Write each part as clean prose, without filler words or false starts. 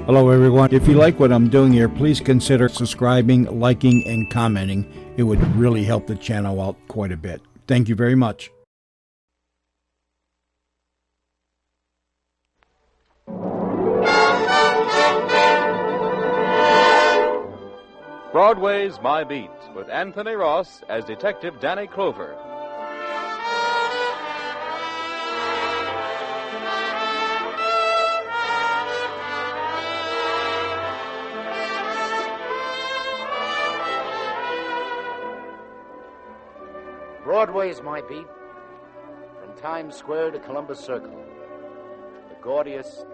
Hello, everyone. If you like what I'm doing here, please consider subscribing, liking, and commenting. It would really help the channel out quite a bit. Thank you very much. Broadway's My Beat, with Anthony Ross as Detective Danny Clover. Broadway's My Beat, from Times Square to Columbus Circle. The gaudiest,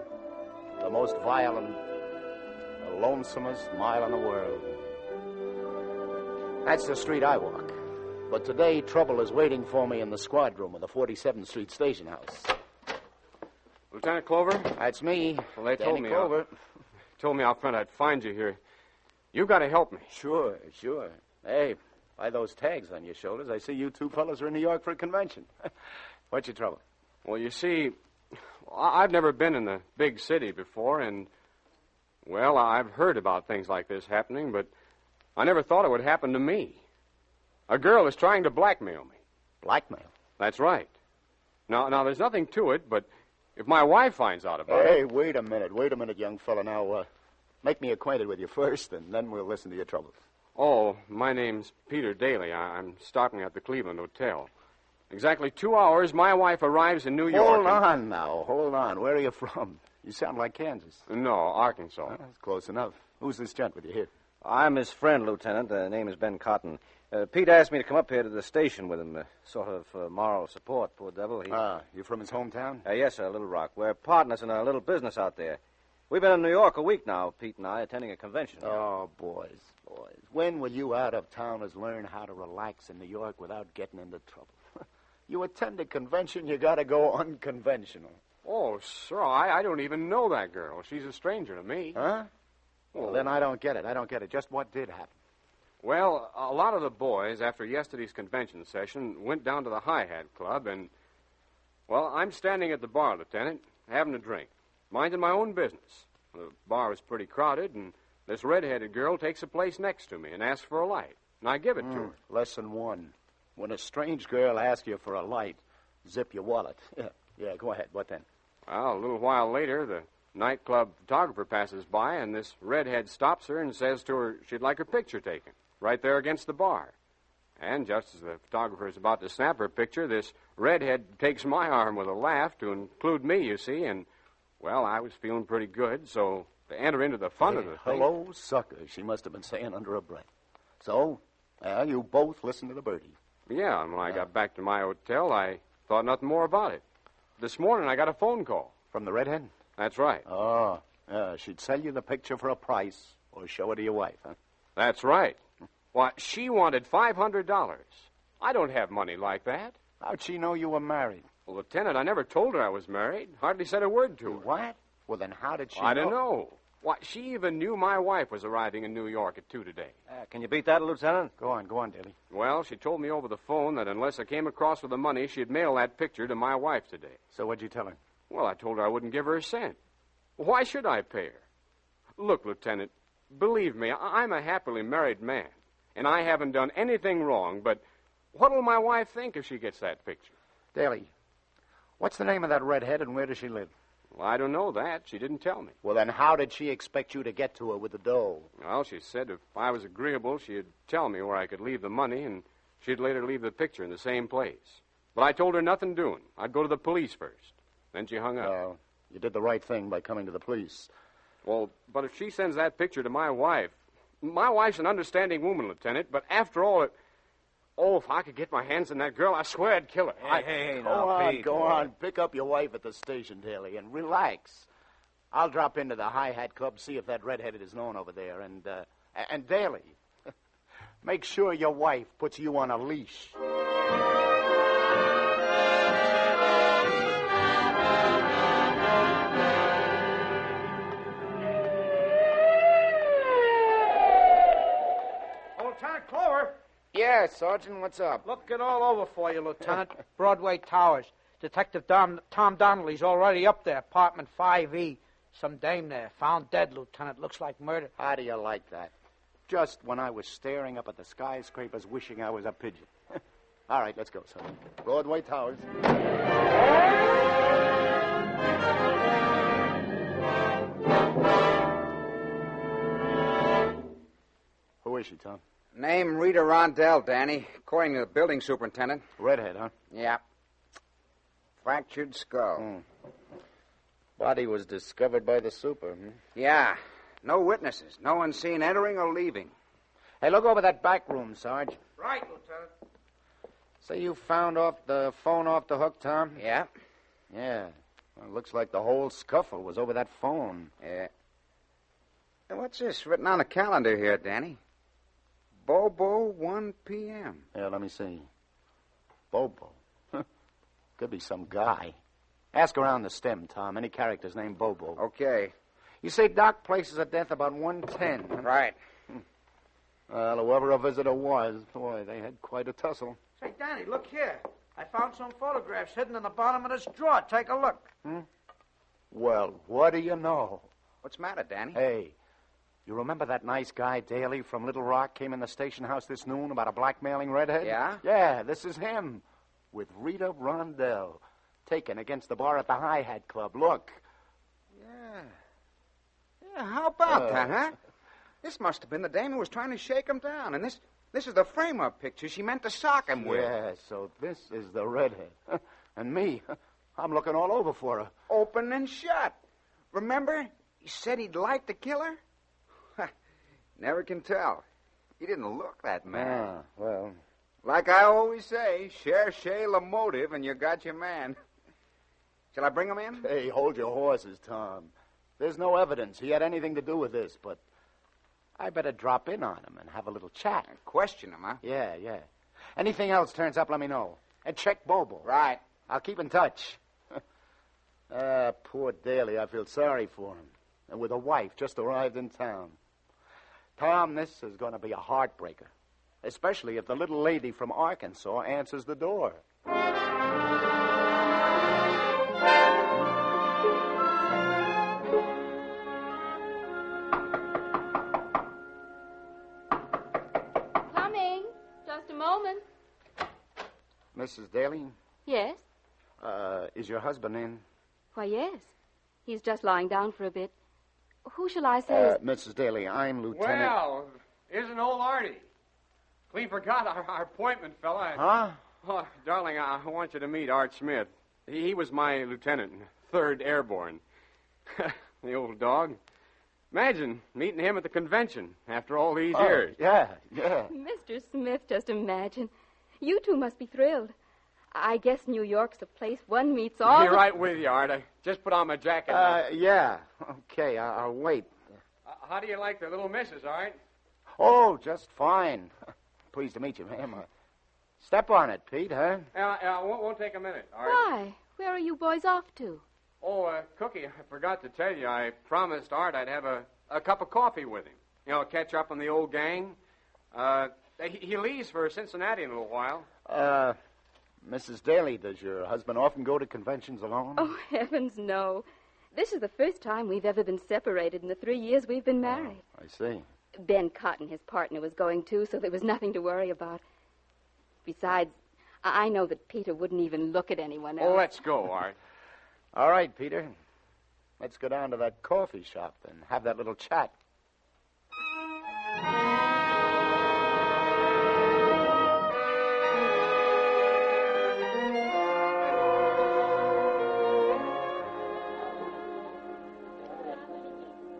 the most violent, the lonesomest mile in the world. That's the street I walk. But today, trouble is waiting for me in the squad room of the 47th Street Station House. Lieutenant Clover? That's me. Well, they Danny Clover. told me out front I'd find you here. You got to help me. Sure. Hey, by those tags on your shoulders, I see you two fellas are in New York for a convention. What's your trouble? Well, you see, I've never been in the big city before, and, well, I've heard about things like this happening, but I never thought it would happen to me. A girl is trying to blackmail me. Blackmail? That's right. Now, there's nothing to it, but if my wife finds out about it... Hey, wait a minute, young fella. Now, make me acquainted with you first, and then we'll listen to your troubles. Oh, my name's Peter Daly. I'm stopping at the Cleveland Hotel. Exactly 2 hours, my wife arrives in New York. Hold on. Where are you from? You sound like Kansas. No, Arkansas. Well, that's close enough. Who's this gent with you here? I'm his friend, Lieutenant. The name is Ben Cotton. Pete asked me to come up here to the station with him, sort of moral support, poor devil. You from his hometown? Yes, sir, Little Rock. We're partners in a little business out there. We've been in New York a week now, Pete and I, attending a convention. Oh, boys. When will you out-of-towners learn how to relax in New York without getting into trouble? You attend a convention, you gotta go unconventional. Oh, sir, I don't even know that girl. She's a stranger to me. Huh? Well, then I don't get it. Just what did happen? Well, a lot of the boys, after yesterday's convention session, went down to the Hi-Hat Club, and, well, I'm standing at the bar, Lieutenant, having a drink, minding my own business. The bar was pretty crowded, and this red-headed girl takes a place next to me and asks for a light, and I give it to her. Lesson 1. When a strange girl asks you for a light, zip your wallet. Yeah, go ahead. What then? Well, a little while later, the nightclub photographer passes by, and this redhead stops her and says to her she'd like her picture taken, right there against the bar. And just as the photographer is about to snap her picture, this redhead takes my arm with a laugh to include me, you see, and, well, I was feeling pretty good, so to enter into the fun of the thing... Hello, sucker, she must have been saying under her breath. So, you both listened to the birdie. Yeah, and when I got back to my hotel, I thought nothing more about it. This morning, I got a phone call. From the redhead? That's right. Oh, she'd sell you the picture for a price or show it to your wife, huh? That's right. Why, she wanted $500. I don't have money like that. How'd she know you were married? Well, Lieutenant, I never told her I was married. Hardly said a word to her. What? Well, then how did she know? I don't know. Why, she even knew my wife was arriving in New York at 2 today. Can you beat that, Lieutenant? Go on, Daly. Well, she told me over the phone that unless I came across with the money, she'd mail that picture to my wife today. So what'd you tell her? Well, I told her I wouldn't give her a cent. Why should I pay her? Look, Lieutenant, believe me, I'm a happily married man, and I haven't done anything wrong, but what'll my wife think if she gets that picture? Daly, what's the name of that redhead and where does she live? Well, I don't know that. She didn't tell me. Well, then how did she expect you to get to her with the dough? Well, she said if I was agreeable, she'd tell me where I could leave the money, and she'd later leave the picture in the same place. But I told her nothing doing. I'd go to the police first. Then she hung up. Well, you did the right thing by coming to the police. Well, but if she sends that picture to my wife's an understanding woman, Lieutenant, but after all, if I could get my hands on that girl, I swear I'd kill her. Hey, Go on. Pick up your wife at the station, Daly, and relax. I'll drop into the Hi-Hat Club, see if that redheaded is known over there, and Daly, make sure your wife puts you on a leash. Lieutenant Clover. Yeah, Sergeant, what's up? Looking all over for you, Lieutenant. Broadway Towers. Detective Tom Donnelly's already up there, apartment 5E. Some dame there, found dead, Lieutenant. Looks like murder. How do you like that? Just when I was staring up at the skyscrapers wishing I was a pigeon. All right, let's go, son. Broadway Towers. Who is she, Tom? Name Rita Rondell, Danny, according to the building superintendent. Redhead, huh? Yeah. Fractured skull. Body was discovered by the super, Yeah. No witnesses. No one seen entering or leaving. Hey, look over that back room, Sarge. Right, Lieutenant. Say you found the phone off the hook, Tom? Yeah? Yeah. Well, it looks like the whole scuffle was over that phone. Yeah. Hey, what's this written on the calendar here, Danny? Bobo, 1 p.m. Yeah, let me see. Bobo. Could be some guy. Ask around the stem, Tom. Any characters named Bobo. Okay. You say Doc places a death about 1:10. Huh? Right. Well, whoever a visitor was, boy, they had quite a tussle. Say, Danny, look here. I found some photographs hidden in the bottom of this drawer. Take a look. Well, what do you know? What's the matter, Danny? Hey, you remember that nice guy, Daly, from Little Rock, came in the station house this noon about a blackmailing redhead? Yeah? Yeah, this is him. With Rita Rondell. Taken against the bar at the High Hat Club. Look. Yeah, how about that, huh? This must have been the dame who was trying to shake him down. And this is the frame-up picture she meant to sock him with. Yeah, so this is the redhead. And me, I'm looking all over for her. Open and shut. Remember? He said he'd like to kill her? Never can tell. He didn't look that mad. Ah, well. Like I always say, cherchez le motive and you got your man. Shall I bring him in? Hey, hold your horses, Tom. There's no evidence he had anything to do with this, but I better drop in on him and have a little chat. Question him, huh? Yeah. Anything else turns up, let me know. And check Bobo. Right. I'll keep in touch. Poor Daly. I feel sorry for him. And with a wife just arrived in town. Tom, this is going to be a heartbreaker. Especially if the little lady from Arkansas answers the door. Coming. Just a moment. Mrs. Daly, Yes? is your husband in? Why, yes. He's just lying down for a bit. Who shall I say is... Mrs. Daly, I'm Lieutenant... Well, isn't old Artie? Clean forgot our appointment, fella. Huh? Oh, darling, I want you to meet Art Smith. He was my lieutenant, 3rd Airborne. The old dog. Imagine meeting him at the convention after all these years. Yeah. Mr. Smith, just imagine. You two must be thrilled. I guess New York's the place one meets all... I'll be right with you, Art. I just put on my jacket. Yeah. Okay, I'll wait. How do you like the little missus, Art? Oh, just fine. Pleased to meet you, ma'am. Step on it, Pete, huh? Won't take a minute, Art. Why? Where are you boys off to? Oh, Cookie, I forgot to tell you. I promised Art I'd have a cup of coffee with him. You know, catch up on the old gang. He leaves for Cincinnati in a little while. Mrs. Daly, does your husband often go to conventions alone? Oh, heavens, no. This is the first time we've ever been separated in the 3 years we've been married. I see. Ben Cotton, his partner, was going too, so there was nothing to worry about. Besides, I know that Peter wouldn't even look at anyone else. Oh, let's go, Art. All right, Peter. Let's go down to that coffee shop and have that little chat.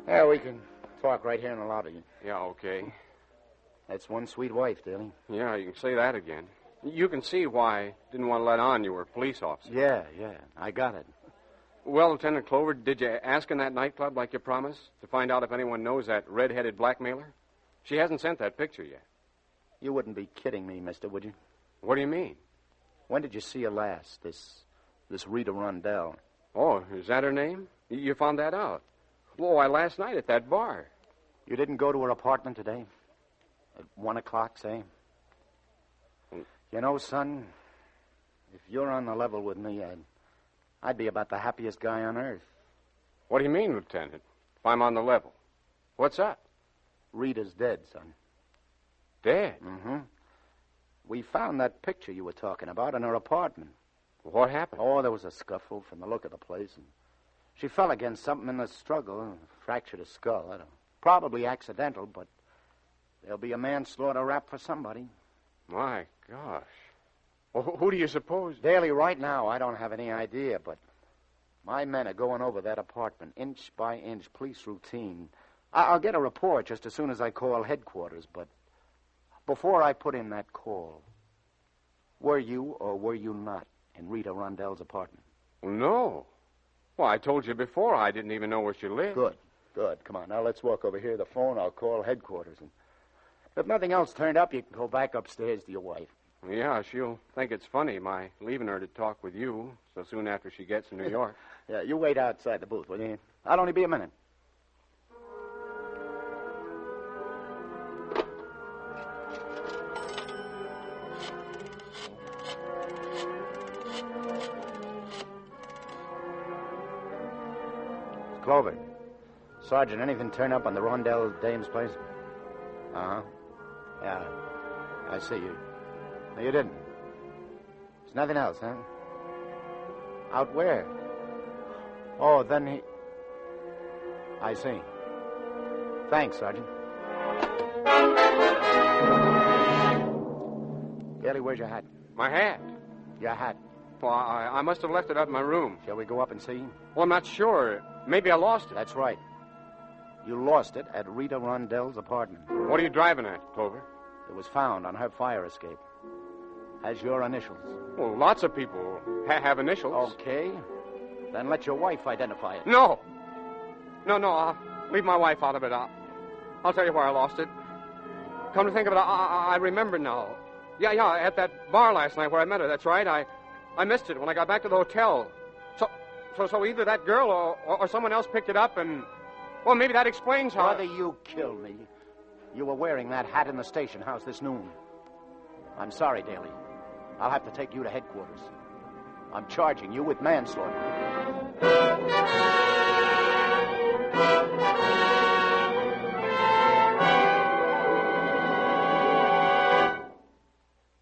Yeah, we can talk right here in the lobby. Yeah, okay. That's one sweet wife, Daly. Yeah, you can say that again. You can see why I didn't want to let on you were a police officer. Yeah, I got it. Well, Lieutenant Clover, did you ask in that nightclub like you promised to find out if anyone knows that red-headed blackmailer? She hasn't sent that picture yet. You wouldn't be kidding me, mister, would you? What do you mean? When did you see her last, this Rita Rondell? Oh, is that her name? You found that out? Oh, last night at that bar. You didn't go to her apartment today? At 1 o'clock, say? You know, son, if you're on the level with me, I'd be about the happiest guy on earth. What do you mean, Lieutenant? If I'm on the level. What's up? Rita's dead, son. Dead? Mm-hmm. We found that picture you were talking about in her apartment. What happened? Oh, there was a scuffle from the look of the place, and she fell against something in the struggle and fractured her skull. I don't know. Probably accidental, but there'll be a manslaughter rap for somebody. My gosh. Well, who do you suppose? Daly, right now, I don't have any idea, but my men are going over that apartment inch by inch, police routine. I'll get a report just as soon as I call headquarters, but before I put in that call, were you or were you not in Rita Rondell's apartment? No. Well, I told you before I didn't even know where she lived. Good. Come on, now let's walk over here to the phone. I'll call headquarters, and if nothing else turned up, you can go back upstairs to your wife. Yeah, she'll think it's funny, my leaving her to talk with you so soon after she gets to New York. Yeah, you wait outside the booth, will you? I'll only be a minute. Clover. Sergeant, anything turn up on the Rondell dame's place? Uh-huh. Yeah, I see you. No, you didn't. There's nothing else, huh? Out where? Oh, then he... I see. Thanks, Sergeant. Daly, where's your hat? My hat? Your hat. Well, I must have left it up in my room. Shall we go up and see? Well, I'm not sure. Maybe I lost it. That's right. You lost it at Rita Rondell's apartment. What are you driving at, Clover? It was found on her fire escape. Has your initials. Well, lots of people have initials. Okay. Then let your wife identify it. No. I'll leave my wife out of it. I'll tell you where I lost it. Come to think of it, I remember now. Yeah, at that bar last night where I met her. That's right. I missed it when I got back to the hotel. So either that girl or someone else picked it up and... Well, maybe that explains how... Brother, you killed me. You were wearing that hat in the station house this noon. I'm sorry, Daly. I'll have to take you to headquarters. I'm charging you with manslaughter.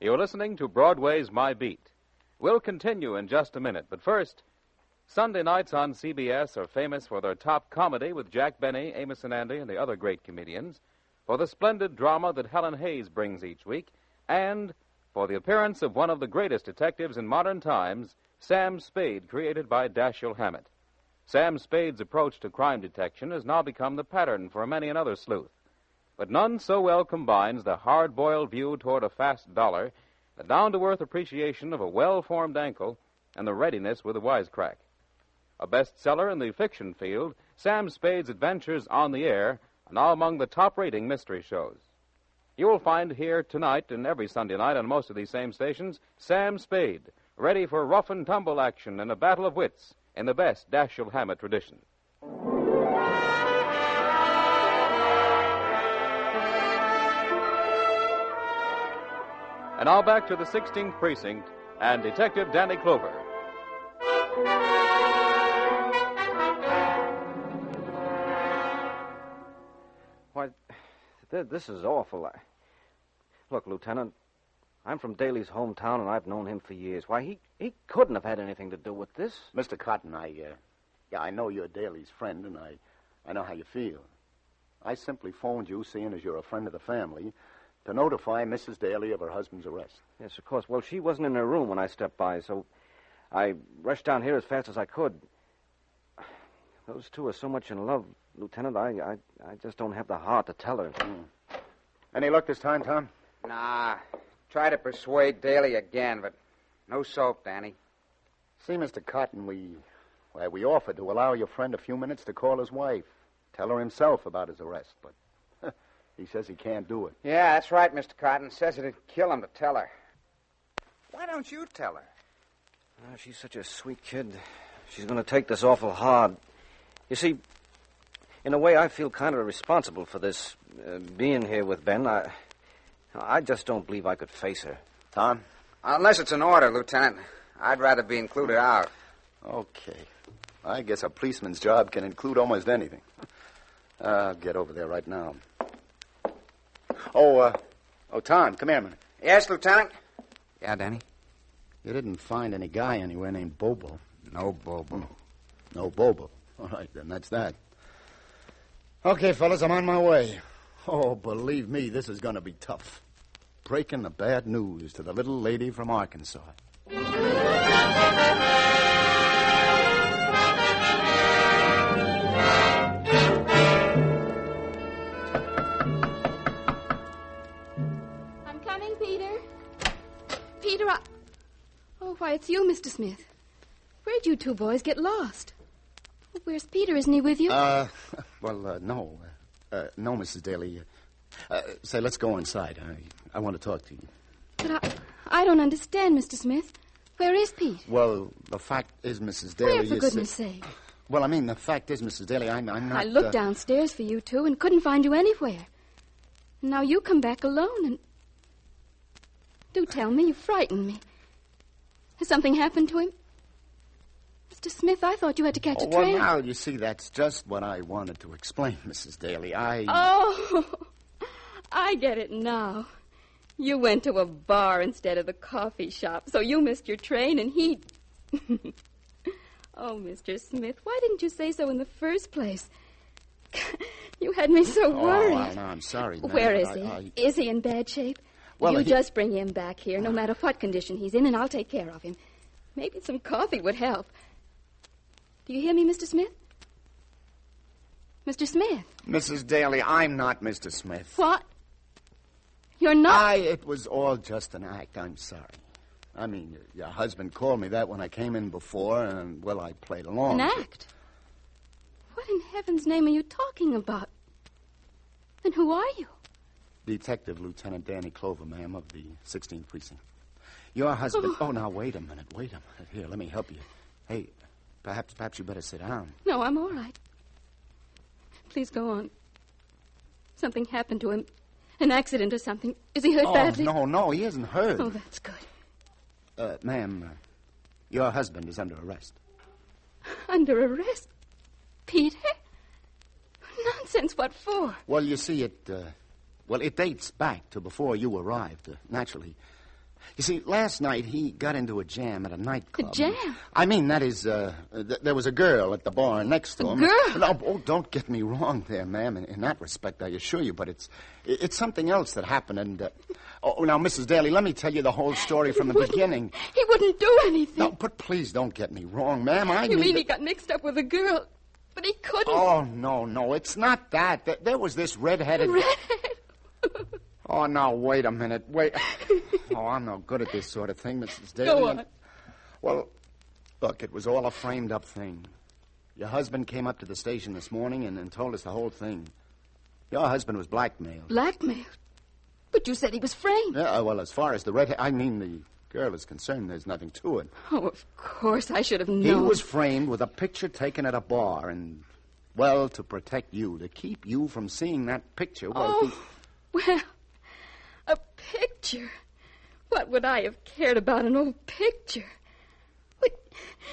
You're listening to Broadway's My Beat. We'll continue in just a minute, but first, Sunday nights on CBS are famous for their top comedy with Jack Benny, Amos and Andy, and the other great comedians, for the splendid drama that Helen Hayes brings each week, and for the appearance of one of the greatest detectives in modern times, Sam Spade, created by Dashiell Hammett. Sam Spade's approach to crime detection has now become the pattern for many another sleuth, but none so well combines the hard-boiled view toward a fast dollar, the down-to-earth appreciation of a well-formed ankle, and the readiness with a wisecrack. A bestseller in the fiction field, Sam Spade's adventures on the air are now among the top-rating mystery shows. You will find here tonight and every Sunday night on most of these same stations, Sam Spade, ready for rough and tumble action and a battle of wits in the best Dashiell Hammett tradition. And now back to the 16th Precinct and Detective Danny Clover. Why, this is awful. Look, Lieutenant, I'm from Daly's hometown, and I've known him for years. Why, he couldn't have had anything to do with this. Mr. Cotton, I know you're Daly's friend, and I know how you feel. I simply phoned you, seeing as you're a friend of the family, to notify Mrs. Daly of her husband's arrest. Yes, of course. Well, she wasn't in her room when I stepped by, so I rushed down here as fast as I could. Those two are so much in love, Lieutenant, I just don't have the heart to tell her. Any luck this time, Tom? Nah. Try to persuade Daly again, but no soap, Danny. See, Mr. Cotton, we offered to allow your friend a few minutes to call his wife. Tell her himself about his arrest, but he says he can't do it. Yeah, that's right, Mr. Cotton. Says it'd kill him to tell her. Why don't you tell her? She's such a sweet kid. She's going to take this awful hard. You see, in a way, I feel kind of responsible for this, being here with Ben. I just don't believe I could face her. Tom? Unless it's an order, Lieutenant. I'd rather be included out. Okay. I guess a policeman's job can include almost anything. I'll get over there right now. Oh, Tom, come here a minute. Yes, Lieutenant? Yeah, Danny? You didn't find any guy anywhere named Bobo. No Bobo. No Bobo. All right, then, that's that. Okay, fellas, I'm on my way. Oh, believe me, this is going to be tough. Breaking the bad news to the little lady from Arkansas. I'm coming, Peter. Peter, Oh, why, it's you, Mr. Smith. Where'd you two boys get lost? Where's Peter? Isn't he with you? No. No, Mrs. Daly. Say, let's go inside. I want to talk to you. But I don't understand, Mr. Smith. Where is Pete? Well, the fact is, Mrs. Daly... Where, for goodness sake? Well, I mean, the fact is, Mrs. Daly, I'm not... I looked downstairs for you two and couldn't find you anywhere. And now you come back alone and... Do tell me, you frightened me. Has something happened to him? Mr. Smith, I thought you had to catch a train. Well, now, you see, that's just what I wanted to explain, Mrs. Daly. Oh, I get it now. You went to a bar instead of the coffee shop, so you missed your train and he... Oh, Mr. Smith, why didn't you say so in the first place? You had me so worried. Oh, well, no, I'm sorry, ma'am. Where is he? Is he in bad shape? Well, you just bring him back here, no matter what condition he's in, and I'll take care of him. Maybe some coffee would help. Do you hear me, Mr. Smith? Mr. Smith? Mrs. Daly, I'm not Mr. Smith. What? You're not? It was all just an act. I'm sorry. I mean, your husband called me that when I came in before, and, well, I played along. An act? What in heaven's name are you talking about? And who are you? Detective Lieutenant Danny Clover, ma'am, of the 16th Precinct. Your husband... Oh, now, wait a minute. Here, let me help you. Hey, perhaps you better sit down. No, I'm all right. Please go on. Something happened to him. An accident or something. Is he hurt badly? No, he isn't hurt. Oh, that's good. Ma'am, your husband is under arrest. Under arrest? Peter? Nonsense, what for? Well, you see, it dates back to before you arrived, naturally. You see, last night he got into a jam at a nightclub. A jam? I mean, that is, there was a girl at the bar next to him. A girl? No, don't get me wrong there, ma'am. In that respect, I assure you. But it's something else that happened. And, now, Mrs. Daly, let me tell you the whole story from the beginning. He wouldn't do anything. No, but please don't get me wrong, ma'am. You mean he got mixed up with a girl? But he couldn't. Oh, no, it's not that. There was this redheaded... Redhead? Oh, now, wait a minute. Wait. Oh, I'm no good at this sort of thing, Mrs. Daly. Go on. Well, look, it was all a framed-up thing. Your husband came up to the station this morning and told us the whole thing. Your husband was blackmailed. Blackmailed? But you said he was framed. Yeah, well, as far as the the girl is concerned, there's nothing to it. Oh, of course, I should have known. He was framed with a picture taken at a bar and, well, to protect you, to keep you from seeing that picture. Well, well, a picture. What would I have cared about an old picture?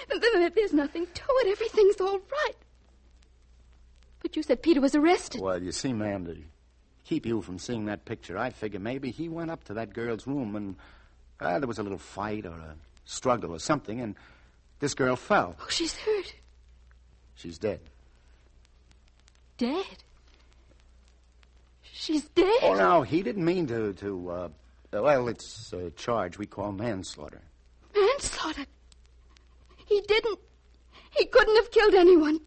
There's nothing to it. Everything's all right. But you said Peter was arrested. Well, you see, ma'am, to keep you from seeing that picture, I figure maybe he went up to that girl's room and there was a little fight or a struggle or something, and this girl fell. Oh, she's hurt. She's dead. Dead? She's dead? Oh, no, he didn't mean to well, it's a charge we call manslaughter. Manslaughter? He didn't. He couldn't have killed anyone.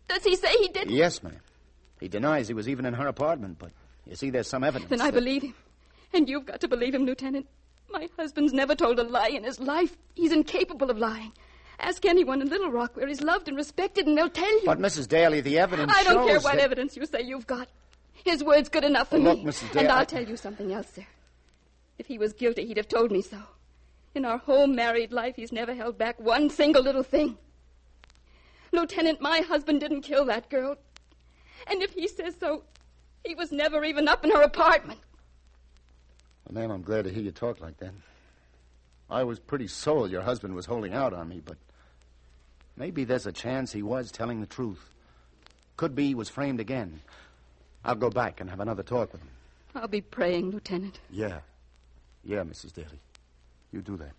Does he say he didn't? Yes, ma'am. He denies he was even in her apartment, but you see, there's some evidence. Then I believe him. And you've got to believe him, Lieutenant. My husband's never told a lie in his life. He's incapable of lying. Ask anyone in Little Rock where he's loved and respected, and they'll tell you. But, Mrs. Daly, the evidence I don't shows care what that... evidence you say you've got. His word's good enough for me. Look, Mrs. Daly... And I'll tell you something else, sir. If he was guilty, he'd have told me so. In our whole married life, he's never held back one single little thing. Lieutenant, my husband didn't kill that girl. And if he says so, he was never even up in her apartment. Well, ma'am, I'm glad to hear you talk like that. I was pretty sold your husband was holding out on me, but Maybe there's a chance he was telling the truth. Could be he was framed again. I'll go back and have another talk with him. I'll be praying, Lieutenant. Yeah. Yeah, Mrs. Daly. You do that.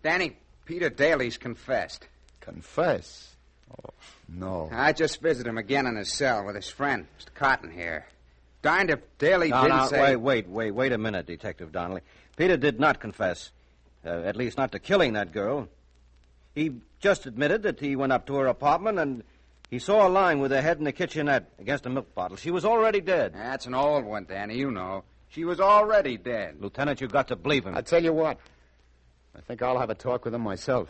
Danny, Peter Daly's confessed. Confess? Oh, no. I just visited him again in his cell with his friend, Mr. Cotton here. Darned if Daly didn't say... Wait a minute, Detective Donnelly. Peter did not confess. At least not to killing that girl. He just admitted that he went up to her apartment and he saw her lying with her head in the kitchenette against a milk bottle. She was already dead. That's an old one, Danny, you know. She was already dead. Lieutenant, you've got to believe him. I tell you what. I think I'll have a talk with him myself.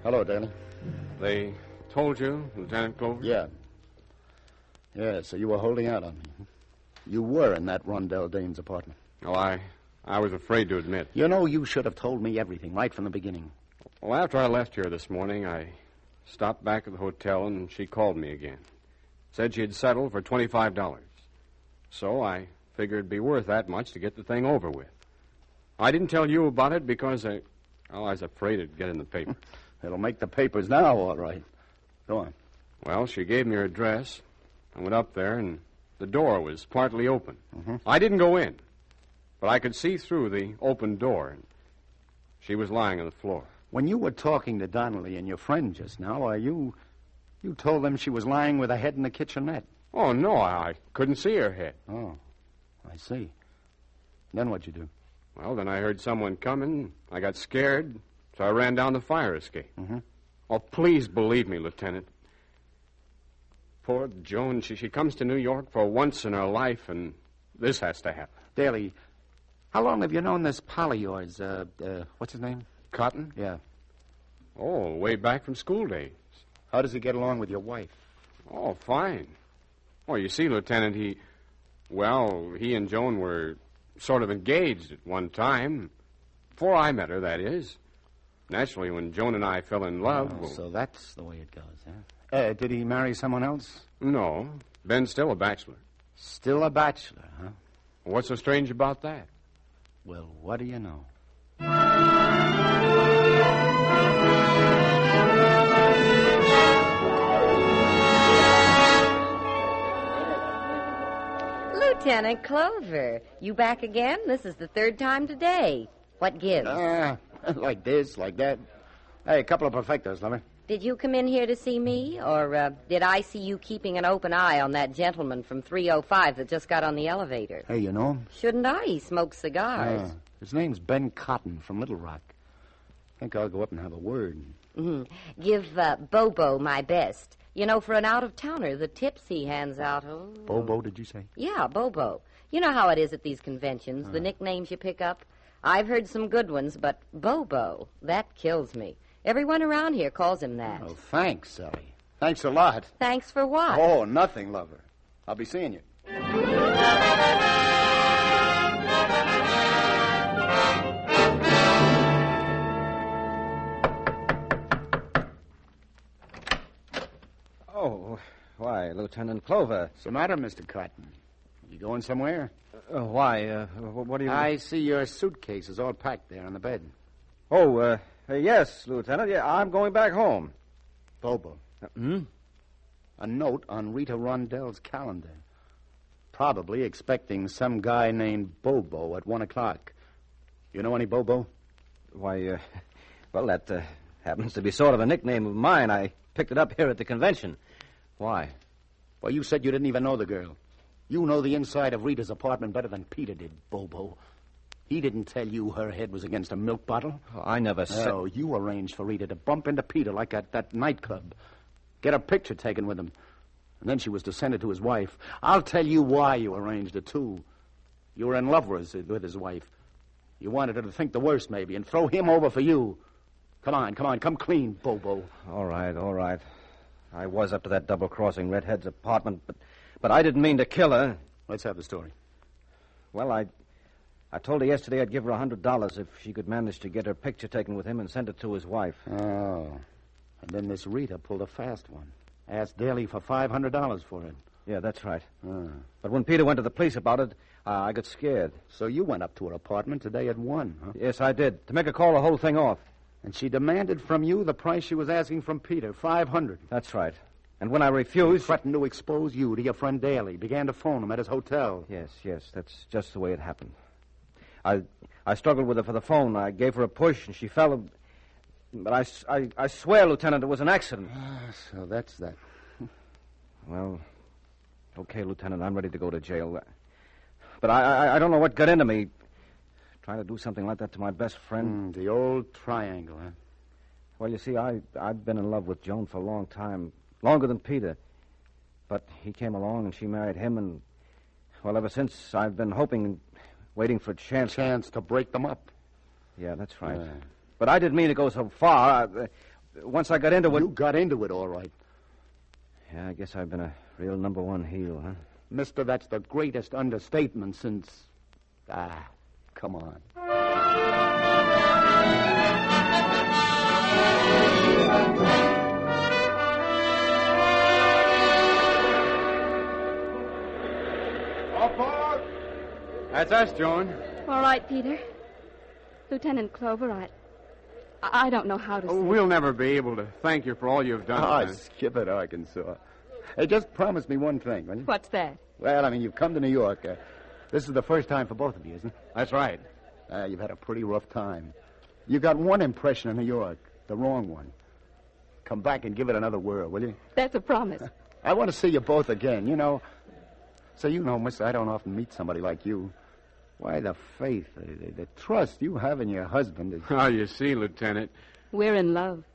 Hello, Daly. They told you, Lieutenant Clover? Yeah. Yeah, so you were holding out on me. You were in that Rondell Dane's apartment. Oh, I was afraid to admit. You know, you should have told me everything right from the beginning. Well, after I left here this morning, I stopped back at the hotel and she called me again. Said she'd settled for $25. So I figured it'd be worth that much to get the thing over with. I didn't tell you about it because I was afraid it'd get in the paper. It'll make the papers now, all right. Go on. Well, she gave me her address. I went up there, and the door was partly open. Mm-hmm. I didn't go in, but I could see through the open door, and she was lying on the floor. When you were talking to Donnelly and your friend just now, you told them she was lying with her head in the kitchenette. Oh, no, I couldn't see her head. Oh, I see. Then what'd you do? Well, then I heard someone coming. I got scared, so I ran down the fire escape. Mm-hmm. Oh, please believe me, Lieutenant. Poor Joan, she comes to New York for once in her life, and this has to happen. Daly, how long have you known this pal of yours? What's his name? Cotton? Yeah. Oh, way back from school days. How does he get along with your wife? Oh, fine. Well, you see, Lieutenant, he and Joan were sort of engaged at one time. Before I met her, that is. Naturally, when Joan and I fell in love... Oh, so that's the way it goes, huh? Did he marry someone else? No. Ben's still a bachelor. Still a bachelor, huh? What's so strange about that? Well, what do you know? Lieutenant Clover, you back again? This is the third time today. What gives? Like this, like that. Hey, a couple of perfectos, lover. Did you come in here to see me, or did I see you keeping an open eye on that gentleman from 305 that just got on the elevator? Hey, you know him? Shouldn't I? He smokes cigars. His name's Ben Cotton from Little Rock. I think I'll go up and have a word. Mm-hmm. Give Bobo my best. You know, for an out-of-towner, the tips he hands out... Oh. Bobo, did you say? Yeah, Bobo. You know how it is at these conventions, the nicknames you pick up. I've heard some good ones, but Bobo, that kills me. Everyone around here calls him that. Oh, thanks, Sally. Thanks a lot. Thanks for what? Oh, nothing, lover. I'll be seeing you. Oh, why, Lieutenant Clover. What's the matter, Mr. Cotton? You going somewhere? Why? What do you... I see your suitcase is all packed there on the bed. Oh, yes, Lieutenant. Yeah, I'm going back home. Bobo. A note on Rita Rondell's calendar. Probably expecting some guy named Bobo at 1 o'clock. You know any Bobo? Why, well, that happens to be sort of a nickname of mine. I picked it up here at the convention. Why? Well, you said you didn't even know the girl. You know the inside of Rita's apartment better than Peter did, Bobo. He didn't tell you her head was against a milk bottle. Oh, I never said... No, you arranged for Rita to bump into Peter like at that nightclub. Get a picture taken with him. And then she was to send it to his wife. I'll tell you why you arranged it, too. You were in love with his wife. You wanted her to think the worst, maybe, and throw him over for you. Come on, come clean, Bobo. All right. I was up to that double-crossing redhead's apartment, but I didn't mean to kill her. Let's have the story. Well, I told her yesterday I'd give her $100 if she could manage to get her picture taken with him and send it to his wife. Oh. And then this Rita pulled a fast one. Asked Daly for $500 for it. Yeah, that's right. But when Peter went to the police about it, I got scared. So you went up to her apartment today at 1, huh? Yes, I did. To make her call the whole thing off. And she demanded from you the price she was asking from Peter, $500. That's right. And when I refused... He threatened to expose you to your friend Daly. Began to phone him at his hotel. Yes. That's just the way it happened. I struggled with her for the phone. I gave her a push, and she fell. But I swear, Lieutenant, it was an accident. So that's that. Well, okay, Lieutenant, I'm ready to go to jail. But I don't know what got into me. Trying to do something like that to my best friend. The old triangle, huh? Well, you see, I've been in love with Joan for a long time. Longer than Peter. But he came along and she married him, and, well, ever since I've been hoping and waiting for a chance. Chance to break them up. Yeah, that's right. But I didn't mean to go so far. Once I got into it... You got into it, all right. Yeah, I guess I've been a real number one heel, huh? Mister, that's the greatest understatement since... come on. That's us, Joan. All right, Peter. Lieutenant Clover, I don't know how to say. We'll never be able to thank you for all you've done. Skip it, Arkansas. Hey, just promise me one thing, will you? What's that? Well, I mean, you've come to New York. This is the first time for both of you, isn't it? That's right. You've had a pretty rough time. You got one impression of New York, the wrong one. Come back and give it another whirl, will you? That's a promise. I want to see you both again, you know. So you know, miss, I don't often meet somebody like you. Why, the faith, the trust you have in your husband is... Oh, you see, Lieutenant. We're in love.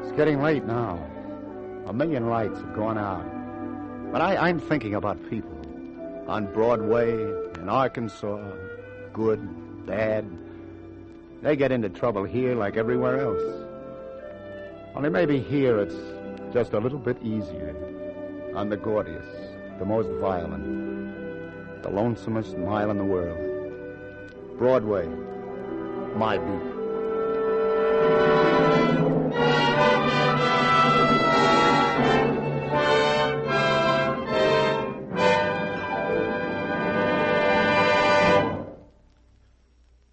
It's getting late now. 1,000,000 lights have gone out. But I'm thinking about people. On Broadway, in Arkansas, good, bad. They get into trouble here like everywhere else. Only maybe here it's just a little bit easier. On the Gordius, the most violent, the lonesomest mile in the world. Broadway, my beat.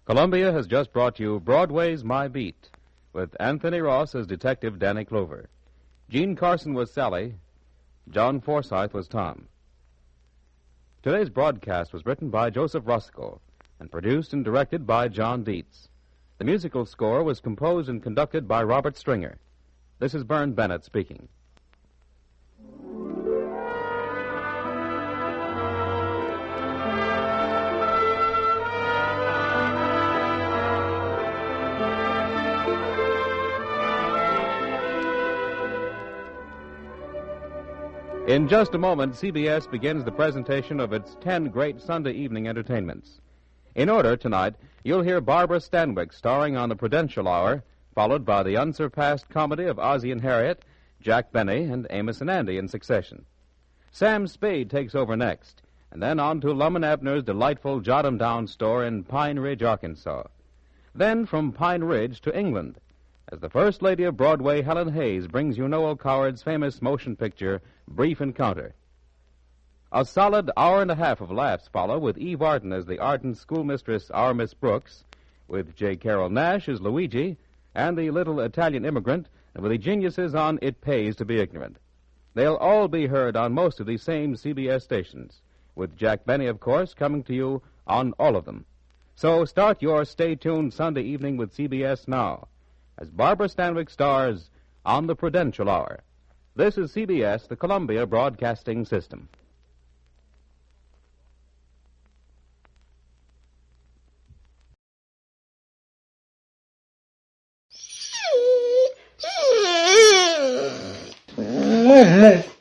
Columbia has just brought you Broadway's My Beat, with Anthony Ross as Detective Danny Clover. Gene Carson was Sally. John Forsythe was Tom. Today's broadcast was written by Joseph Roscoe and produced and directed by John Dietz. The musical score was composed and conducted by Robert Stringer. This is Vern Bennett speaking. In just a moment, CBS begins the presentation of its 10 great Sunday evening entertainments. In order, tonight, you'll hear Barbara Stanwyck starring on the Prudential Hour, followed by the unsurpassed comedy of Ozzie and Harriet, Jack Benny, and Amos and Andy in succession. Sam Spade takes over next, and then on to Lum and Abner's delightful Jot 'em Down store in Pine Ridge, Arkansas. Then from Pine Ridge to England, as the First Lady of Broadway, Helen Hayes, brings you Noel Coward's famous motion picture, Brief Encounter. A solid hour and a half of laughs follow with Eve Arden as the ardent schoolmistress, our Miss Brooks, with J. Carroll Nash as Luigi, and the little Italian immigrant, and with the geniuses on It Pays to Be Ignorant. They'll all be heard on most of these same CBS stations, with Jack Benny, of course, coming to you on all of them. So start your stay-tuned Sunday evening with CBS now, as Barbara Stanwyck stars on the Prudential Hour. This is CBS, the Columbia Broadcasting System.